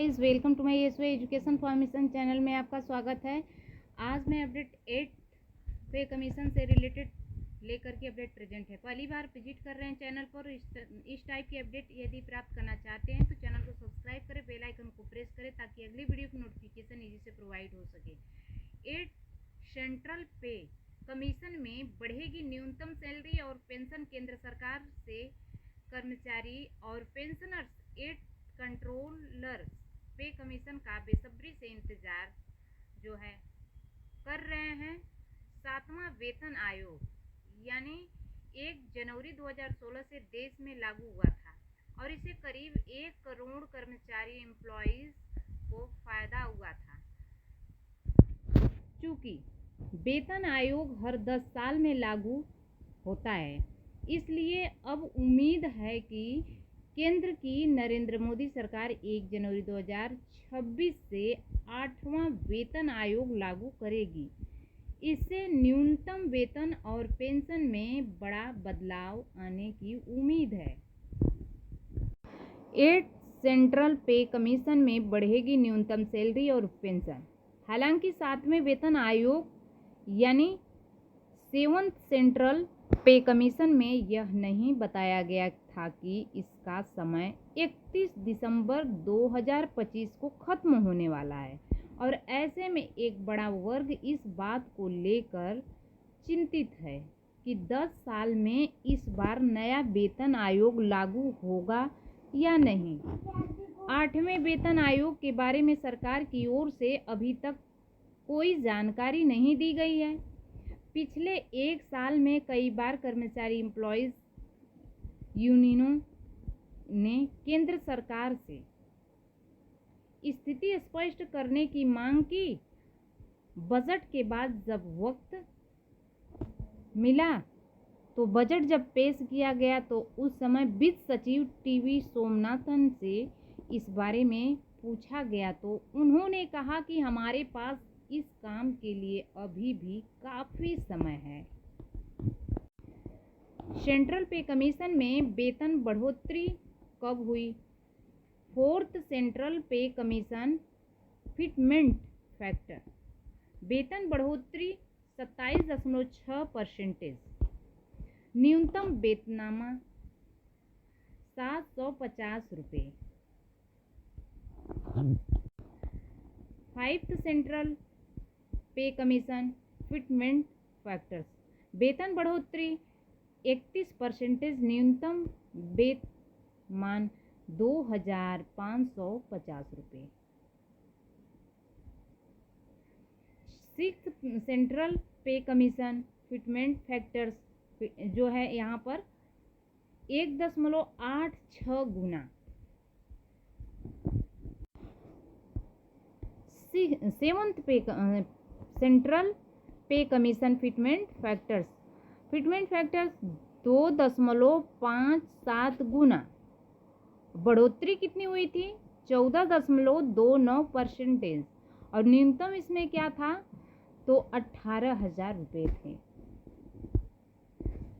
Guys, welcome to my SY education for mission channel में आपका स्वागत है। आज मैं अपडेट 8 पे कमीशन से रिलेटेड लेकर के अपडेट प्रेजेंट है। पहली बार विजिट कर रहे हैं चैनल पर, इस टाइप की अपडेट यदि प्राप्त करना चाहते हैं तो चैनल को सब्सक्राइब करें, बेल आइकन को प्रेस करें ताकि अगली वीडियो की नोटिफिकेशन इजी से प्रोवाइड हो सके। 8 सेंट्रल पे कमीशन में बढ़ेगी न्यूनतम सैलरी और पेंशन। केंद्र सरकार से कर्मचारी और पेंशनर्स 8 कंट्रोलर पे कमीशन का बेसब्री से इंतजार जो है कर रहे हैं। 7वां वेतन आयोग यानी 1 जनवरी 2016 से देश में लागू हुआ था और इसे करीब 1 करोड़ कर्मचारी एम्प्लॉइज को फायदा हुआ था। चूंकि वेतन आयोग हर 10 साल में लागू होता है, इसलिए अब उम्मीद है कि केंद्र की नरेंद्र मोदी सरकार 1 जनवरी 2026 से 8वां वेतन आयोग लागू करेगी। इससे न्यूनतम वेतन और पेंशन में बड़ा बदलाव आने की उम्मीद है। 8 सेंट्रल पे कमीशन में बढ़ेगी न्यूनतम सैलरी और पेंशन। हालांकि 7वें वेतन आयोग यानी 7th सेंट्रल पे कमीशन में यह नहीं बताया गया था कि इसका समय 31 दिसंबर 2025 को खत्म होने वाला है और ऐसे में एक बड़ा वर्ग इस बात को लेकर चिंतित है कि 10 साल में इस बार नया वेतन आयोग लागू होगा या नहीं। 8वें वेतन आयोग के बारे में सरकार की ओर से अभी तक कोई जानकारी नहीं दी गई है। पिछले 1 साल में कई बार कर्मचारी एम्प्लॉइज यूनियनों ने केंद्र सरकार से स्थिति स्पष्ट करने की मांग की। बजट के बाद जब वक्त मिला तो बजट जब पेश किया गया तो उस समय वित्त सचिव टीवी सोमनाथन से इस बारे में पूछा गया तो उन्होंने कहा कि हमारे पास इस काम के लिए अभी भी काफी समय है। सेंट्रल पे कमीशन में वेतन बढ़ोतरी कब हुई? 4th सेंट्रल पे कमीशन फिटमेंट फैक्टर वेतन बढ़ोतरी 27.6%। न्यूनतम वेतनमा 750 रुपये। 5th सेंट्रल पे कमीशन फिटमेंट फैक्टर्स वेतन बढ़ोतरी 31%। न्यूनतम वेतमान 2550 रुपये। 6th सेंट्रल पे कमीशन फिटमेंट फैक्टर्स जो है यहाँ पर 1.86 गुना। 7th पे सेंट्रल पे कमीशन फिटमेंट फैक्टर्स 2.57 गुना। बढ़ोतरी कितनी हुई थी? 14.29%। और न्यूनतम इसमें क्या था? तो 18,000 रुपये थे।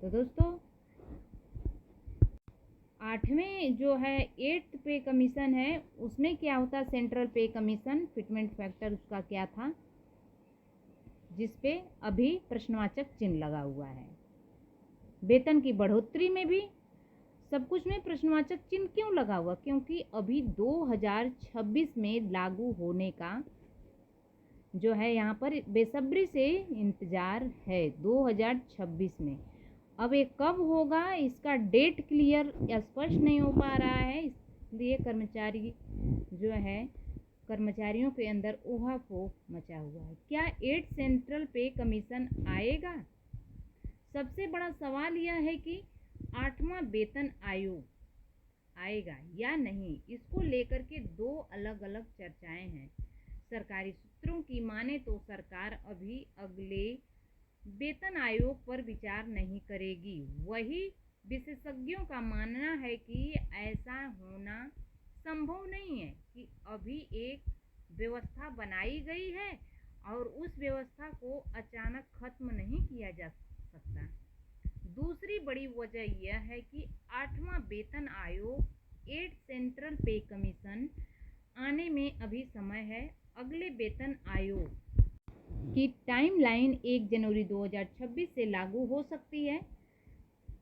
तो दोस्तों 8वें जो है 8th पे कमीशन है उसमें क्या होता? सेंट्रल पे कमीशन फिटमेंट फैक्टर उसका क्या था, जिसपे अभी प्रश्नवाचक चिन्ह लगा हुआ है। वेतन की बढ़ोतरी में भी सब कुछ में प्रश्नवाचक चिन्ह क्यों लगा हुआ? क्योंकि अभी 2026 में लागू होने का जो है यहाँ पर बेसब्री से इंतजार है। 2026 में अब ये कब होगा इसका डेट क्लियर या स्पष्ट नहीं हो पा रहा है, इसलिए कर्मचारियों के अंदर ऊहापोह मचा हुआ है। क्या 8 सेंट्रल पे कमीशन आएगा? सबसे बड़ा सवाल यह है कि 8वां वेतन आयोग आएगा या नहीं। इसको लेकर के 2 अलग अलग चर्चाएं हैं। सरकारी सूत्रों की माने तो सरकार अभी अगले वेतन आयोग पर विचार नहीं करेगी। वही विशेषज्ञों का मानना है कि ऐसा होना संभव नहीं है कि अभी एक व्यवस्था बनाई गई है और उस व्यवस्था को अचानक खत्म नहीं किया जा सकता। दूसरी बड़ी वजह यह है कि 8वां वेतन आयोग 8 सेंट्रल पे कमीशन आने में अभी समय है। अगले वेतन आयोग की टाइमलाइन 1 जनवरी 2026 से लागू हो सकती है,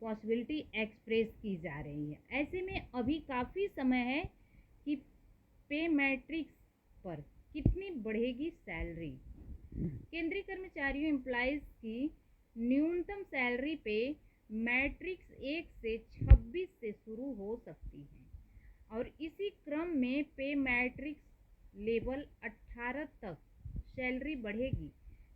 पॉसिबिलिटी एक्सप्रेस की जा रही है। ऐसे में अभी काफ़ी समय है कि पे मैट्रिक्स पर कितनी बढ़ेगी सैलरी। केंद्रीय कर्मचारियों एम्प्लॉयज़ की न्यूनतम सैलरी पे मैट्रिक्स 1 से 26 से शुरू हो सकती है और इसी क्रम में पे मैट्रिक्स लेवल 18 तक सैलरी बढ़ेगी।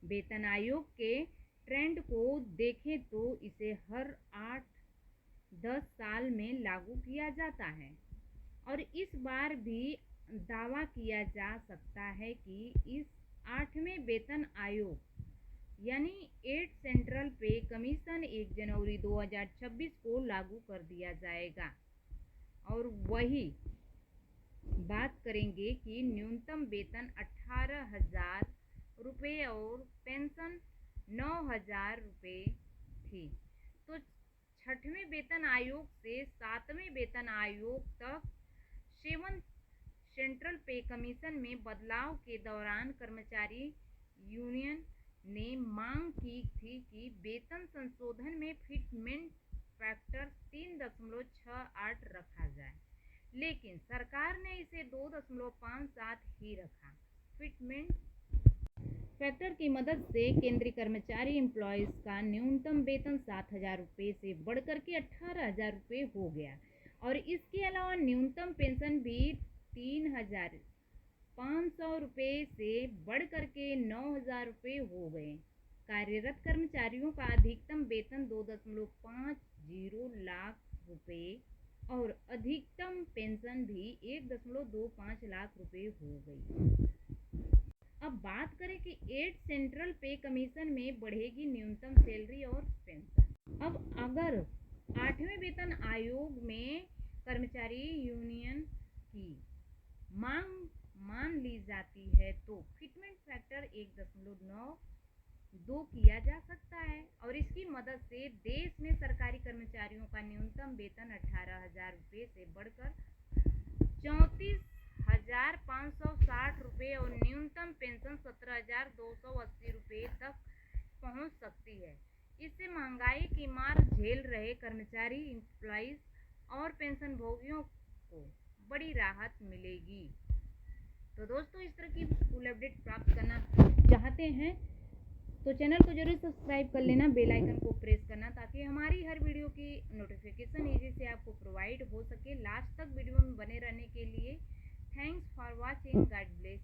वेतन आयोग के ट्रेंड को देखें तो इसे हर 8-10 साल में लागू किया जाता है और इस बार भी दावा किया जा सकता है कि इस 8वें वेतन आयोग यानी 8 सेंट्रल पे कमीशन 1 जनवरी 2026 को लागू कर दिया जाएगा। और वही बात करेंगे कि न्यूनतम वेतन 18,000 रुपये और पेंशन 9,000 रुपये थी, तो 6वें वेतन आयोग से 7वें वेतन आयोग तक 7 सेंट्रल पे कमीशन में बदलाव के दौरान कर्मचारी यूनियन ने मांग की थी कि वेतन संशोधन में फिटमेंट फैक्टर 3.68 रखा जाए, लेकिन सरकार ने इसे 2.57 ही रखा। फिटमेंट फैक्टर की मदद से केंद्रीय कर्मचारी एम्प्लॉयज़ का न्यूनतम वेतन 7,000 रुपये से बढ़कर के 18,000 रुपये हो गया और इसके अलावा न्यूनतम पेंशन भी 3,500 रुपये से बढ़कर के 9,000 रुपये हो गए। कार्यरत कर्मचारियों का अधिकतम वेतन 2.50 लाख रुपये और अधिकतम पेंशन भी 1.25 लाख रुपये हो गई। अब बात करें कि 8 सेंट्रल पे कमीशन में बढ़ेगी न्यूनतम सैलरी और पेंशन। अब अगर 8वें वेतन आयोग में कर्मचारी यूनियन की मांग मान ली जाती है तो फिटमेंट फैक्टर 1.92 किया जा सकता है और इसकी मदद से देश में सरकारी कर्मचारियों का न्यूनतम वेतन 18,000 रुपये से बढ़कर 34,560 रुपये और न्यूनतम पेंशन 17,280 रुपये तक पहुंच सकती है। इससे महंगाई की मार झेल रहे कर्मचारी एम्प्लॉयज़ और पेंशन भोगियों को बड़ी राहत मिलेगी। तो दोस्तों, इस तरह की फुल अपडेट प्राप्त करना चाहते हैं तो चैनल को जरूर सब्सक्राइब कर लेना, बेल आइकन को प्रेस करना ताकि हमारी हर वीडियो की नोटिफिकेशन इजी से आपको प्रोवाइड हो सके। लास्ट तक वीडियो में बने रहने के लिए thanks for watching. God bless.